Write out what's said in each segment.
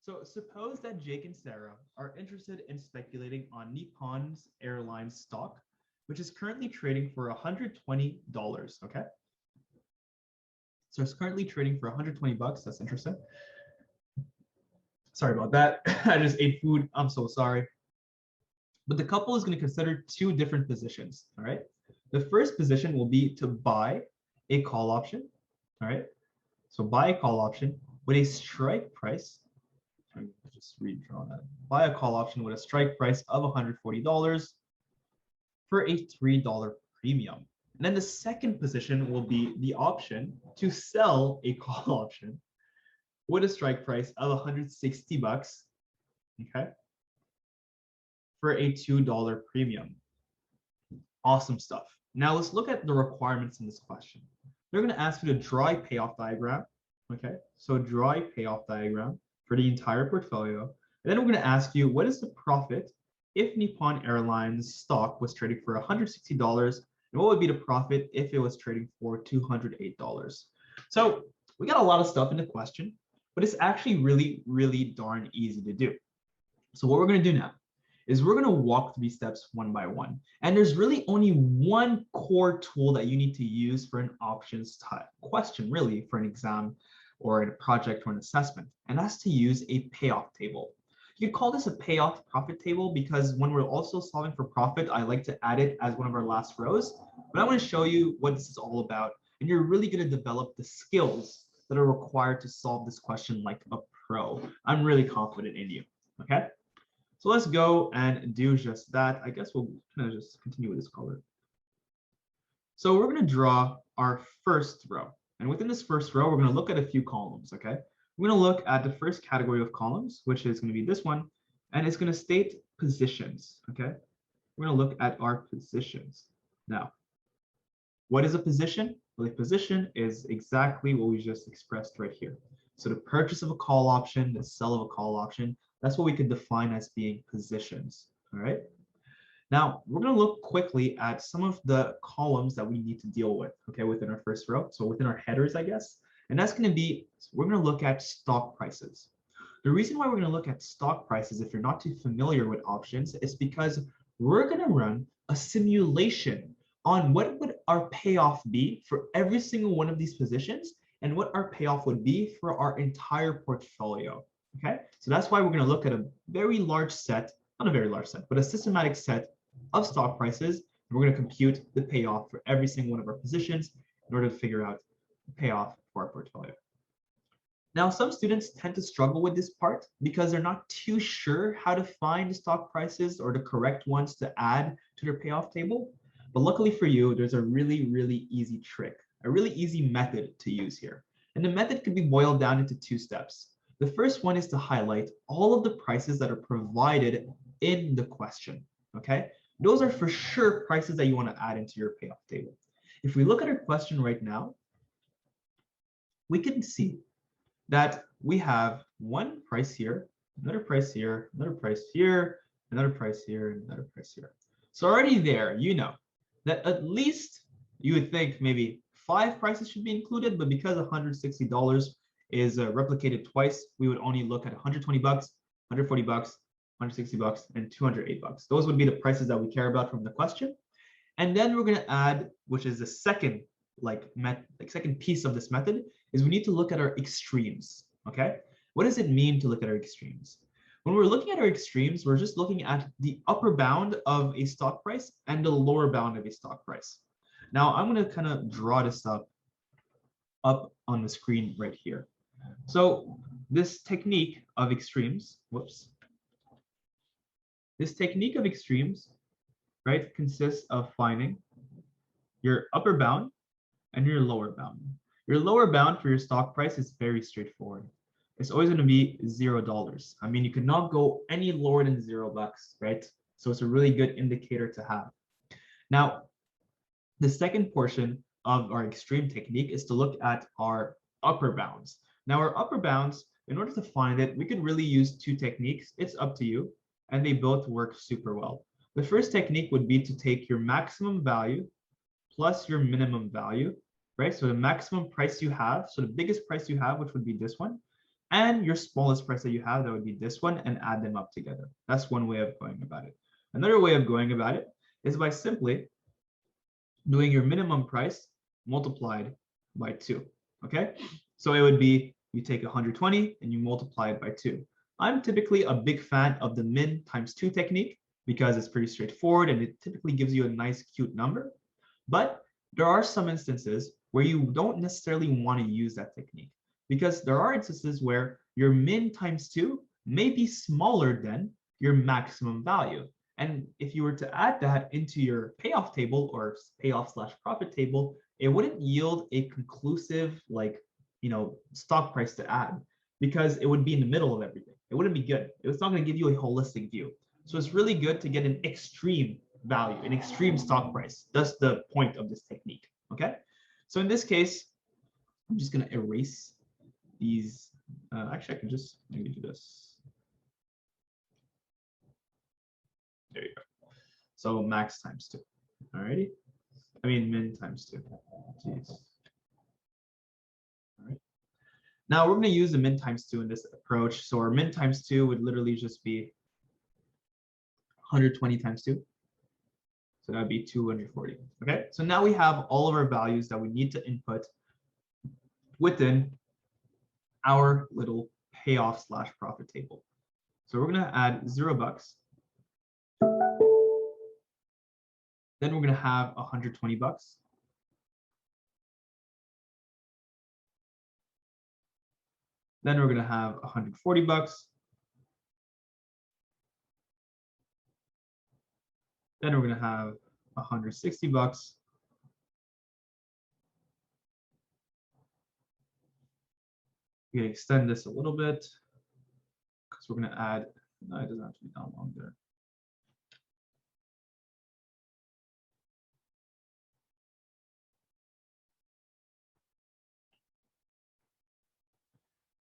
So suppose that Jake and Sarah are interested in speculating on Nippon Airlines stock, which is currently trading for $120. Okay. So it's currently trading for 120 bucks. That's interesting. Sorry about that. I just ate food. I'm so sorry. But the couple is going to consider two different positions. All right. The first position will be to buy a call option. All right. So buy a call option with a strike price. Just redraw that. Buy a call option with a strike price of $140 for a $3 premium. And then the second position will be the option to sell a call option with a strike price of 160 bucks, okay, for a $2 premium. Awesome stuff. Now let's look at the requirements in this question. They're going to ask you to draw a payoff diagram, okay? So draw a payoff diagram for the entire portfolio. And then we're going to ask you, what is the profit if Nippon Airlines stock was trading for $160? And what would be the profit if it was trading for $208? So we got a lot of stuff in the question, but it's actually really, really darn easy to do. So what we're going to do now is we're going to walk through these steps one by one. And there's really only one core tool that you need to use for an options type question, really, for an exam or a project or an assessment, and that's to use a payoff table. You could call this a payoff profit table because when we're also solving for profit, I like to add it as one of our last rows. But I want to show you what this is all about, and you're really going to develop the skills that are required to solve this question like a pro. I'm really confident in you, okay? So let's go and do just that. I guess we'll kind of just continue with this color. So we're going to draw our first row. And within this first row, we're going to look at a few columns, okay? We're going to look at the first category of columns, which is going to be this one, and it's going to state positions, okay? We're going to look at our positions. Now, what is a position? Well, a position is exactly what we just expressed right here. So the purchase of a call option, the sell of a call option, that's what we could define as being positions, all right? Now, we're going to look quickly at some of the columns that we need to deal with, okay, within our first row. So within our headers, I guess. And that's going to be, we're going to look at stock prices. The reason why we're going to look at stock prices, if you're not too familiar with options, is because we're going to run a simulation on what would our payoff be for every single one of these positions and what our payoff would be for our entire portfolio, okay? So that's why we're going to look at a very large set, not a very large set, but a systematic set of stock prices, and we're going to compute the payoff for every single one of our positions in order to figure out the payoff for our portfolio. Now, some students tend to struggle with this part because they're not too sure how to find the stock prices or the correct ones to add to their payoff table. But luckily for you, there's a really, really easy trick, a really easy method to use here. And the method could be boiled down into two steps. The first one is to highlight all of the prices that are provided in the question, okay? Those are for sure prices that you want to add into your payoff table. If we look at our question right now, we can see that we have one price here, another price here, another price here, another price here, and another price here. So already there, you know that at least you would think maybe 5 prices should be included, but because $160 is replicated twice, we would only look at 120 bucks, 140 bucks, 160 bucks, and 208 bucks. Those would be the prices that we care about from the question. And then we're going to add, which is the second second piece of this method, is we need to look at our extremes, okay? What does it mean to look at our extremes? When we're looking at our extremes, we're just looking at the upper bound of a stock price and the lower bound of a stock price. Now, I'm going to kind of draw this up on the screen right here. So this technique of extremes, this technique of extremes, right, consists of finding your upper bound and your lower bound. Your lower bound for your stock price is very straightforward. It's always going to be $0. I mean, you cannot go any lower than $0, right? So it's a really good indicator to have. Now, the second portion of our extreme technique is to look at our upper bounds. Now, our upper bounds, in order to find it, we could really use two techniques. It's up to you, and they both work super well. The first technique would be to take your maximum value plus your minimum value, right? So the maximum price you have, so the biggest price you have, which would be this one, and your smallest price that you have, that would be this one, and add them up together. That's one way of going about it. Another way of going about it is by simply doing your minimum price multiplied by 2. Okay, so it would be you take 120 and you multiply it by 2. I'm typically a big fan of the min times 2 technique because it's pretty straightforward and it typically gives you a nice, cute number. But there are some instances where you don't necessarily want to use that technique, because there are instances where your min times 2 may be smaller than your maximum value. And if you were to add that into your payoff table or payoff/profit table, it wouldn't yield a conclusive, like, stock price to add, because it would be in the middle of everything. It wouldn't be good. It's not going to give you a holistic view. So it's really good to get an extreme value, an extreme stock price. That's the point of this technique. Okay. So in this case, I'm just going to erase these. Actually, I can just maybe do this. There you go. So max times 2. Alrighty. I mean min times 2. Jeez. All right. Now we're going to use the min times 2 in this approach. So our min times 2 would literally just be 120 times 2. So that would be 240. Okay. So now we have all of our values that we need to input within our little payoff/profit table. So we're going to add $0. Then we're going to have 120 bucks. Then we're going to have 140 bucks. Then we're going to have 160 bucks. We're going to extend this a little bit because we're going to add, no, it doesn't have to be down long there.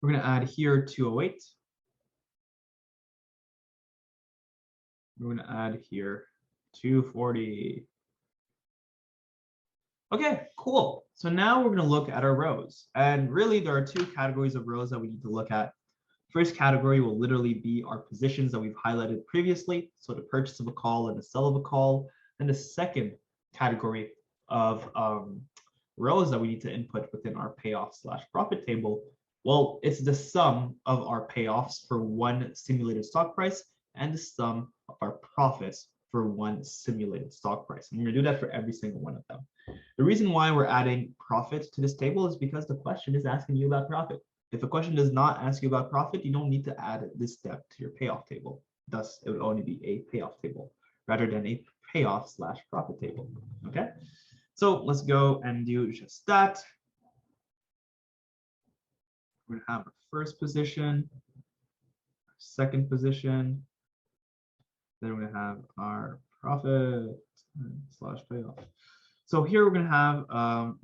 We're going to add here 208. We're going to add here 240. Okay, cool. So now we're going to look at our rows. And really, there are 2 categories of rows that we need to look at. First category will literally be our positions that we've highlighted previously. So the purchase of a call and the sell of a call. And the second category of rows that we need to input within our payoff/profit table, well, it's the sum of our payoffs for one simulated stock price and the sum of our profits for one simulated stock price. And we're going to do that for every single one of them. The reason why we're adding profit to this table is because the question is asking you about profit. If a question does not ask you about profit, you don't need to add this step to your payoff table. Thus, it would only be a payoff table rather than a payoff/profit table. Okay, so let's go and do just that. We're going to have our first position, our second position, then we're going to have our profit/payoff. So here we're going to have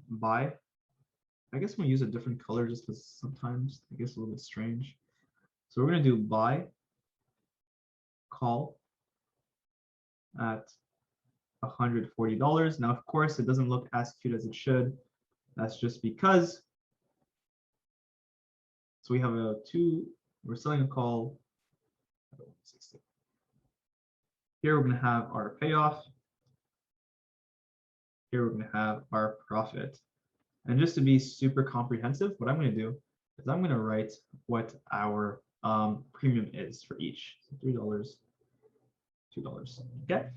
buy. I guess I'm going to use a different color just because sometimes I guess a little bit strange. So we're going to do buy call at $140. Now, of course, it doesn't look as cute as it should. That's just because. So we have we're selling a call. Here we're going to have our payoff. Here we're going to have our profit. And just to be super comprehensive, what I'm going to do is I'm going to write what our premium is for each. So $3, $2. Okay.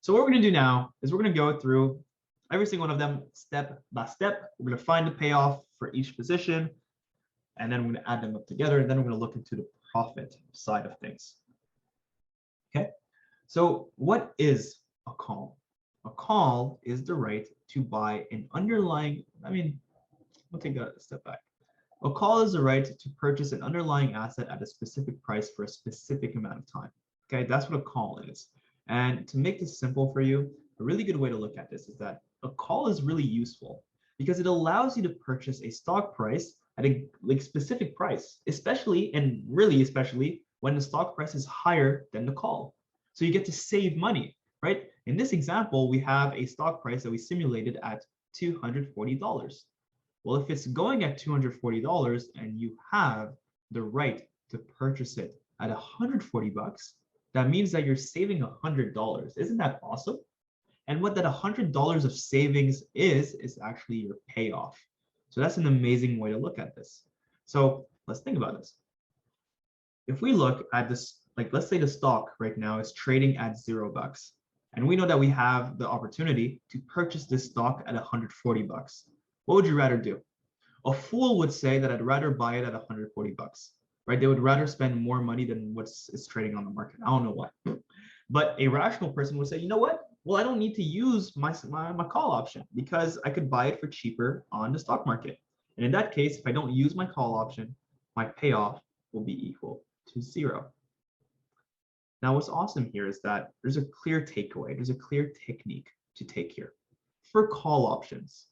So what we're going to do now is we're going to go through every single one of them step by step. We're going to find the payoff for each position, and then we're going to add them up together, and then we're going to look into the profit side of things. Okay. So what is a call? A call is the right to buy an underlying, we'll take a step back. A call is the right to purchase an underlying asset at a specific price for a specific amount of time. Okay, that's what a call is. And to make this simple for you, a really good way to look at this is that a call is really useful because it allows you to purchase a stock price at a specific price, especially when the stock price is higher than the call. So you get to save money, right? In this example, we have a stock price that we simulated at $240. Well, if it's going at $240 and you have the right to purchase it at 140 bucks, that means that you're saving $100. Isn't that awesome? And what that $100 of savings is actually your payoff. So that's an amazing way to look at this. So let's think about this. If we look at this, like let's say the stock right now is trading at $0, and we know that we have the opportunity to purchase this stock at 140 bucks. What would you rather do? A fool would say that I'd rather buy it at 140 bucks, right? They would rather spend more money than what's is trading on the market. I don't know why. But a rational person would say, you know what? Well, I don't need to use my call option because I could buy it for cheaper on the stock market. And in that case, if I don't use my call option, my payoff will be equal to 0. Now, what's awesome here is that there's a clear takeaway. There's a clear technique to take here. For call options,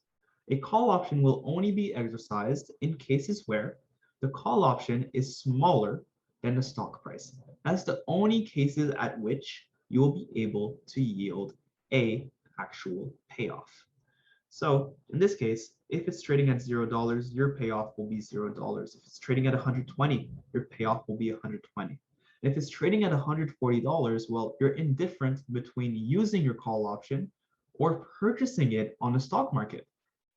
a call option will only be exercised in cases where the call option is smaller than the stock price. That's the only cases at which you will be able to yield a actual payoff. So in this case, if it's trading at $0, your payoff will be $0. If it's trading at 120, your payoff will be 120. If it's trading at $140, well, you're indifferent between using your call option or purchasing it on the stock market.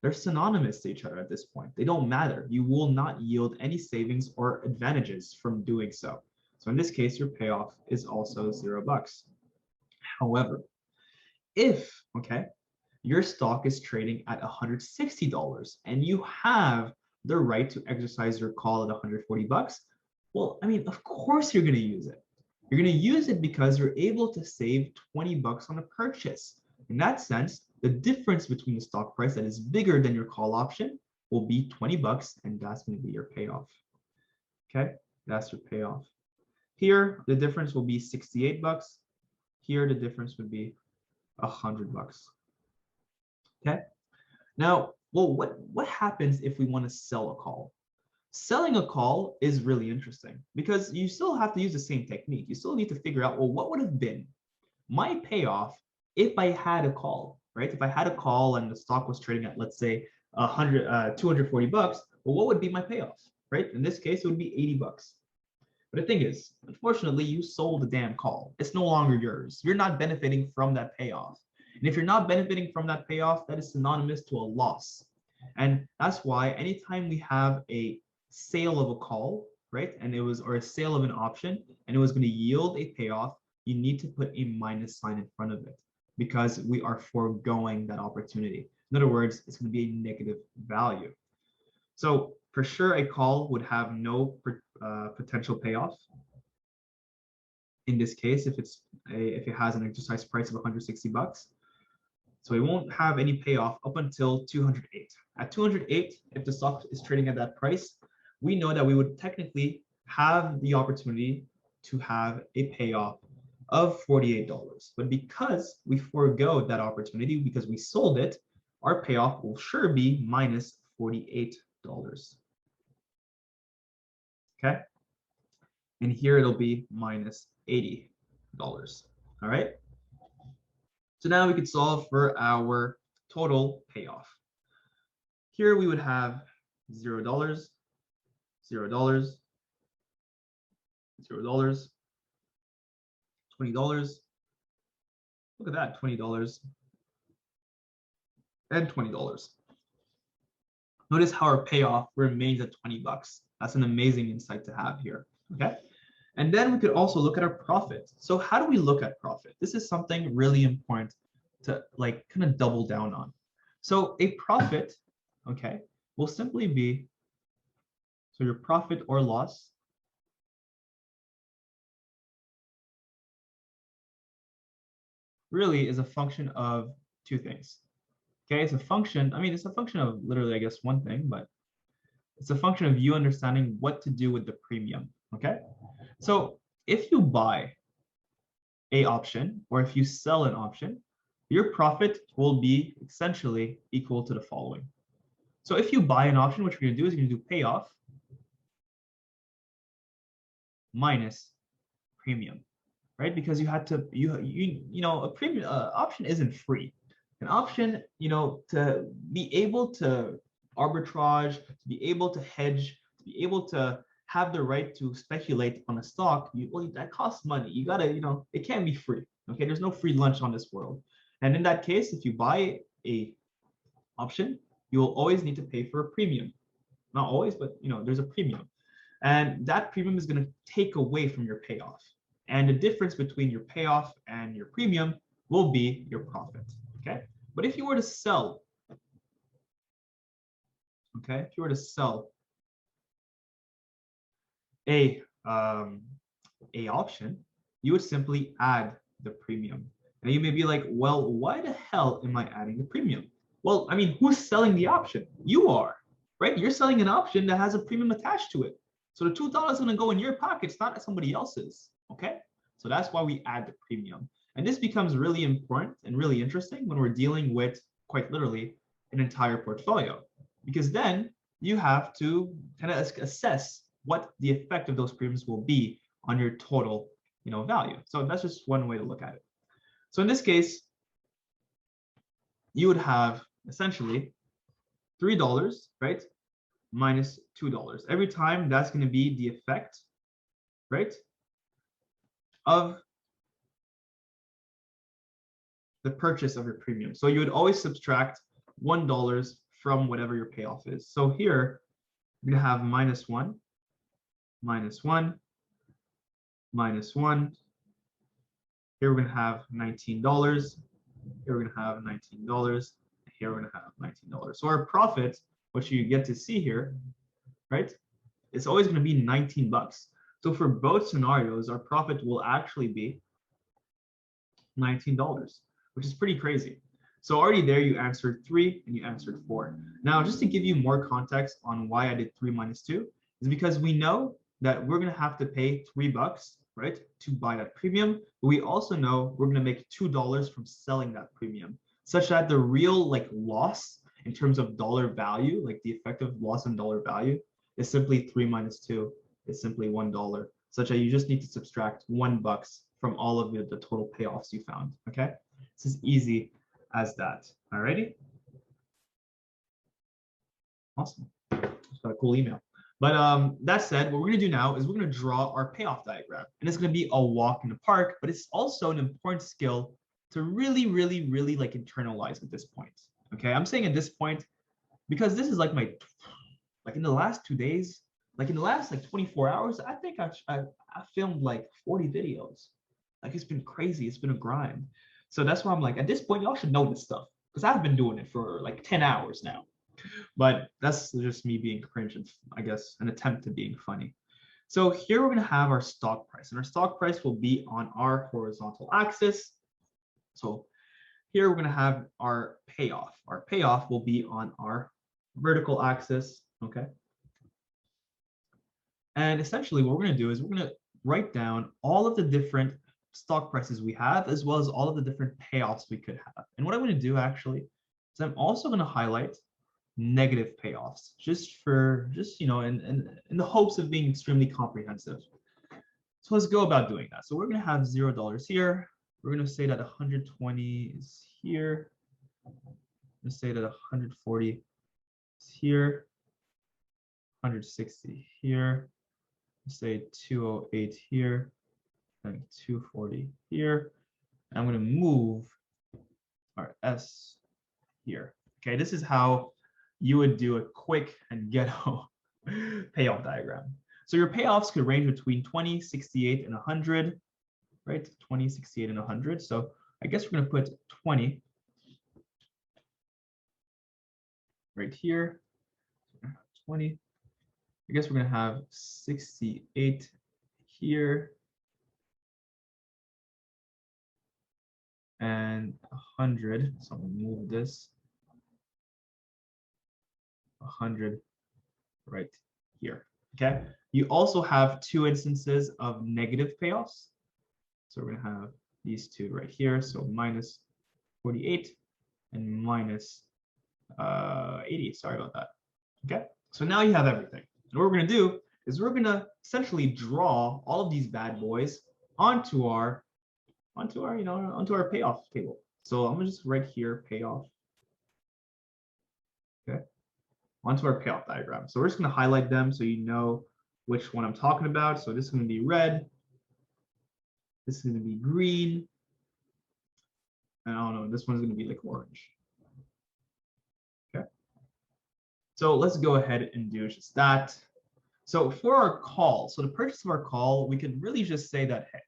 They're synonymous to each other at this point. They don't matter. You will not yield any savings or advantages from doing so. So in this case, your payoff is also $0. However, if, your stock is trading at $160 and you have the right to exercise your call at 140 bucks, well, I mean, of course you're going to use it. You're going to use it because you're able to save 20 bucks on a purchase. In that sense, the difference between the stock price that is bigger than your call option will be 20 bucks, and that's going to be your payoff. Okay, that's your payoff. Here, the difference will be 68 bucks. Here, the difference would be 100 bucks. Okay. Now, well, what happens if we want to sell a call? Selling a call is really interesting because you still have to use the same technique. You still need to figure out, well, what would have been my payoff if I had a call, right? If I had a call and the stock was trading at, let's say, 240 bucks, well, what would be my payoff, right? In this case, it would be 80 bucks. But the thing is, unfortunately, you sold the damn call. It's no longer yours. You're not benefiting from that payoff. And if you're not benefiting from that payoff, that is synonymous to a loss. And that's why anytime we have a sale of a call, right, or a sale of an option, and it was going to yield a payoff, you need to put a minus sign in front of it because we are foregoing that opportunity. In other words, it's going to be a negative value. So for sure, a call would have no potential payoff. In this case, if it has an exercise price of 160 bucks, so it won't have any payoff up until 208. At 208, if the stock is trading at that price, we know that we would technically have the opportunity to have a payoff of $48. But because we forego that opportunity, because we sold it, our payoff will sure be minus $48. Okay. And here it'll be minus $80. All right. So now we could solve for our total payoff. Here we would have $0, $0, $0, $20. Look at that, $20 and $20. Notice how our payoff remains at 20 bucks. That's an amazing insight to have here. Okay. And then we could also look at our profit. So how do we look at profit? This is something really important to kind of double down on. So a profit, will simply be, so your profit or loss really is a function of two things. Okay, it's a function of literally, I guess, one thing, but it's a function of you understanding what to do with the premium. Okay, so if you buy a option or if you sell an option, your profit will be essentially equal to the following. So if you buy an option, what you're going to do is you're going to do payoff minus premium, right? Because you had to, a premium option isn't free. An option, to be able to arbitrage, to be able to hedge, to be able to have the right to speculate on a stock, well, that costs money. You gotta, it can't be free. Okay, there's no free lunch on this world. And in that case, if you buy a option, you will always need to pay for a premium. Not always, but there's a premium. And that premium is going to take away from your payoff. And the difference between your payoff and your premium will be your profit. Okay. But if you were to sell, okay, if you were to sell a option, you would simply add the premium. And you may be like, well, why the hell am I adding the premium? Well, I mean, who's selling the option? You are, right? You're selling an option that has a premium attached to it. So the $2 is going to go in your pocket. It's not somebody else's. Okay. So that's why we add the premium. And this becomes really important and really interesting when we're dealing with, quite literally, an entire portfolio, because then you have to kind of assess what the effect of those premiums will be on your total, value. So that's just one way to look at it. So in this case, you would have essentially $3, right, minus $2. Every time, that's going to be the effect, right, of the purchase of your premium. So you would always subtract $1 from whatever your payoff is. So here, you're going to have minus 1, minus 1, minus 1. Here we're going to have $19. Here we're going to have $19. Here we're going to have $19. So our profit, what you get to see here, right, it's always going to be 19 bucks. So for both scenarios, our profit will actually be $19, which is pretty crazy. So already there, you answered 3 and you answered 4. Now, just to give you more context on why I did 3 minus 2, is because we know that we're going to have to pay $3, right, to buy that premium. But we also know we're going to make $2 from selling that premium, such that the real loss in terms of dollar value, like the effective loss in dollar value, is simply 3 minus 2. It's simply $1, such that you just need to subtract $1 from all of the total payoffs you found. Okay, it's as easy as that. Alrighty, awesome. Just got a cool email. But that said, what we're going to do now is we're going to draw our payoff diagram. And it's going to be a walk in the park, but it's also an important skill to really, really, really internalize at this point. Okay, I'm saying at this point because this is in the last 2 days, in the last 24 hours, I think I filmed 40 videos. It's been crazy. It's been a grind. So that's why I'm at this point, y'all should know this stuff because I've been doing it for 10 hours now. But that's just me being cringe and I guess an attempt to being funny. So here we're going to have our stock price, and our stock price will be on our horizontal axis. So here we're going to have our payoff. Our payoff will be on our vertical axis. Okay. And essentially what we're going to do is we're going to write down all of the different stock prices we have, as well as all of the different payoffs we could have. And what I'm going to do actually is I'm also going to highlight negative payoffs, just in the hopes of being extremely comprehensive. So let's go about doing that. So we're going to have $0 here. We're going to say that 120 is here. Let's say that 140 is here. 160 here. Let's say 208 here. And 240 here. And I'm going to move our S here. Okay, this is how you would do a quick and ghetto payoff diagram. So your payoffs could range between 20, 68, and 100, right? 20, 68, and 100. So I guess we're going to put 20 right here. 20. I guess we're going to have 68 here. And 100. So I'm going to move this. 100 right here. Okay. You also have 2 instances of negative payoffs. So we're going to have these 2 right here. So minus 48 and minus 80. Sorry about that. Okay. So now you have everything. And what we're going to do is we're going to essentially draw all of these bad boys onto our payoff table. So I'm going to just write here payoff. Okay. Onto our payoff diagram. So we're just going to highlight them so you know which one I'm talking about. So this is going to be red. This is going to be green. And I don't know, this one's going to be like orange. Okay. So let's go ahead and do just that. So for our call, so the purchase of our call, we can really just say that, hey,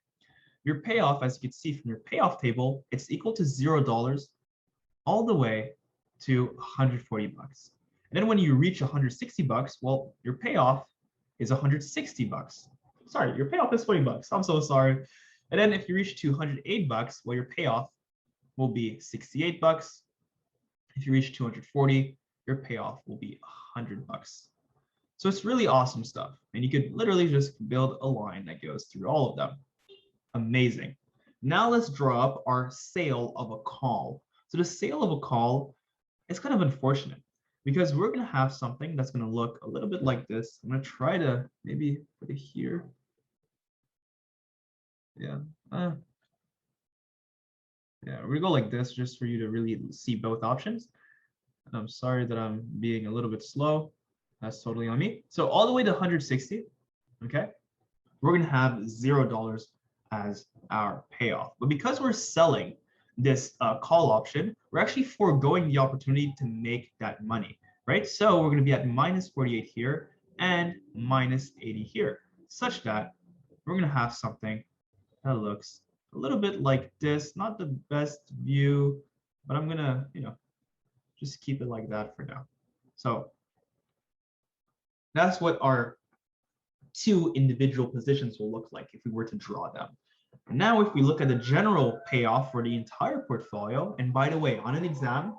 your payoff, as you can see from your payoff table, it's equal to $0 all the way to 140 bucks. And then when you reach 160 bucks, well, your payoff is 160 bucks. Sorry, your payoff is 20 bucks. I'm so sorry. And then if you reach 208 bucks, well, your payoff will be 68 bucks. If you reach 240, your payoff will be 100 bucks. So it's really awesome stuff. And you could literally just build a line that goes through all of them. Amazing. Now let's draw up our sale of a call. So the sale of a call is kind of unfortunate because we're going to have something that's going to look a little bit like this. I'm going to try to maybe put it here. Yeah. Yeah, we're going to go like this just for you to really see both options. And I'm sorry that I'm being a little bit slow. That's totally on me. So all the way to 160, okay, we're going to have $0 as our payoff. But because we're selling this call option, we're actually foregoing the opportunity to make that money, right? So we're going to be at minus 48 here and minus 80 here, such that we're going to have something that looks a little bit like this. Not the best view, but I'm going to, just keep it like that for now. So that's what our two individual positions will look like if we were to draw them. Now, if we look at the general payoff for the entire portfolio, and by the way, on an exam,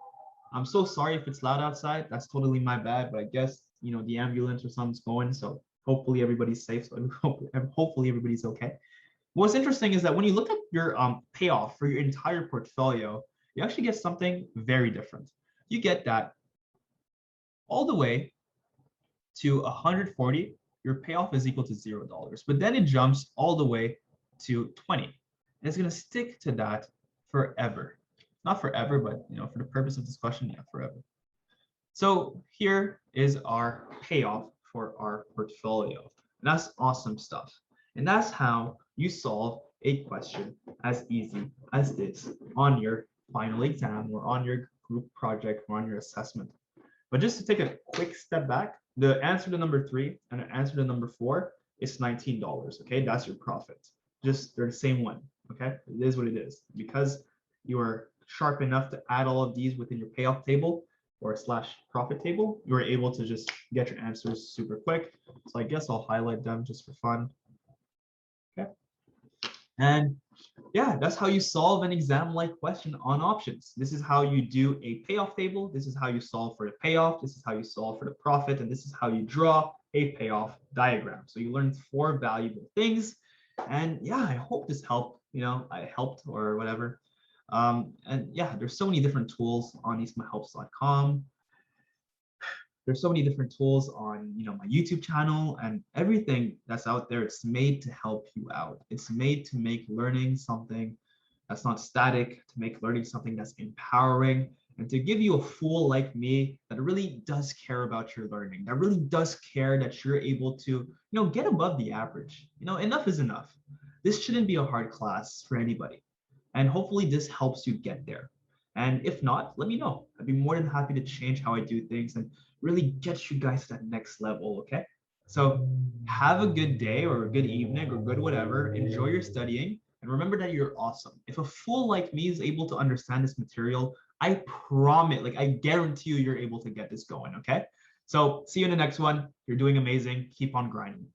I'm so sorry if it's loud outside. That's totally my bad, but I guess, the ambulance or something's going, so hopefully everybody's safe. So hopefully everybody's okay. What's interesting is that when you look at your payoff for your entire portfolio, you actually get something very different. You get that all the way to 140, your payoff is equal to $0. But then it jumps all the way to 20. And it's going to stick to that forever. Not forever, but for the purpose of this question, yeah, forever. So here is our payoff for our portfolio. And that's awesome stuff. And that's how you solve a question as easy as this on your final exam or on your group project or on your assessment. But just to take a quick step back, the answer to number 3 and the answer to number 4 is $19. Okay, that's your profit. Just they're the same one. Okay, it is what it is. Because you are sharp enough to add all of these within your payoff table or / profit table, you are able to just get your answers super quick. So I guess I'll highlight them just for fun. Okay, and yeah, that's how you solve an exam-like question on options. This is how you do a payoff table. This is how you solve for the payoff. This is how you solve for the profit. And this is how you draw a payoff diagram. So you learned 4 valuable things. And yeah, I hope this helped. I helped or whatever. And yeah, there's so many different tools on eastmyhelps.com. There's so many different tools on my YouTube channel, and everything that's out there, it's made to help you out. It's made to make learning something that's not static, to make learning something that's empowering, and to give you a fool like me that really does care about your learning, that really does care that you're able to get above the average. Enough is enough. This shouldn't be a hard class for anybody, and hopefully this helps you get there. And if not, let me know. I'd be more than happy to change how I do things and really get you guys to that next level, okay? So have a good day or a good evening or good whatever. Enjoy your studying. And remember that you're awesome. If a fool like me is able to understand this material, I promise, I guarantee you're able to get this going, okay? So see you in the next one. You're doing amazing. Keep on grinding.